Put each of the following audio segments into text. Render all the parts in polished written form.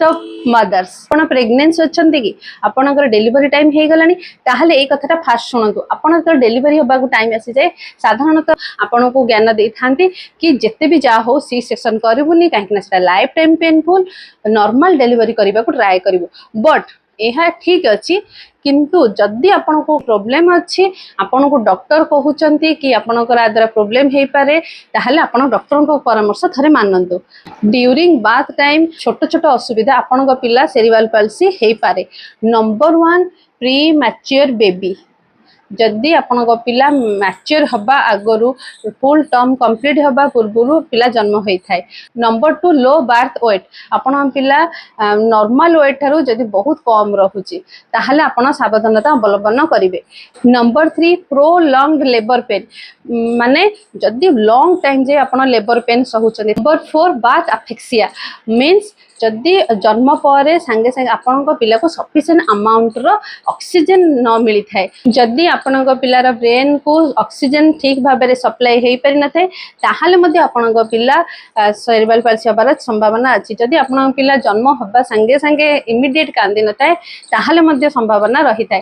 Most of mother's आपण pregnancy अच्छंती कि आपणकर डेलीवरी टाइम हे गलानी ताहले ए कथाटा फास्ट शुणतु आपण तो डेलीवरी होबा को टाइम आसी जाए साधारणतः आपण को ज्ञान दे थांती कि जेते भी जा हो सी सेक्शन करबुनी काहे कि ना life time painful normal delivery करबा को ट्राई करबो बट यह ठीक अच्छी किंतु जदि आपन को प्रॉब्लम अच्छी आपन को डॉक्टर कहउचंती कि आपन को द्वारा प्रॉब्लम हे पारे ताहले आपन डॉक्टर को परामर्श थरे मानंतु ड्यूरिंग बाथ टाइम छोट छोट असुविधा आपन को पिला सेरिब्रल पाल्सी हे पारे नंबर 1 प्री मैच्योर बेबी जदि आपण पिला मैच्योर हवा आगरू फुल टर्म कंप्लीट हवा पूर्व पिला जन्म होता है नंबर 2 लो बर्थ वेट आपण पिला नॉर्मल वेट ठारू जदि बहुत कम रहुची ताहले आपण सावधानता अवलंबन करिवे नंबर 3 प्रोलॉन्ग्ड लेबर पेन माने जदि लॉन्ग टाइम जे आपण लेबर पेन सहुचनी नंबर 4 बाथ अफेक्सिया मींस जदि जन्म पर सांगे सांगे आपण पिला को सफिशिएंट अमाउंट रो ऑक्सीजन न मिली थाए जदि आपण पिलार ब्रेन को ऑक्सीजन ठीक भाव में सप्लाई हो पारि न थाए ताहाले मध्ये आपण पिला सेरिब्रल पाल्सी होबार संभावना अछि जदि आपण पिला जन्म होबा सांगे सांगे इमीडिएट कांदी न थाए ताहाले मध्ये संभावना रही थाए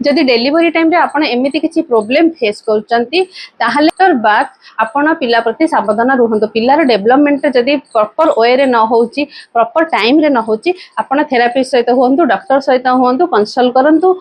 जदि डिलीवरी टाइम रे आपण एमिति किछि प्रॉब्लम फेस करचंती ताहाले तर बात आपण पिला प्रति सावधान रुहंतो पिलार डेवलपमेंट जदि प्रॉपर वे रे न होउची प्रॉपर टाइम रे न होची आपण थेरापी सहित हुंतु डॉक्टर सहित हुंतु कंसल्ट करंतु।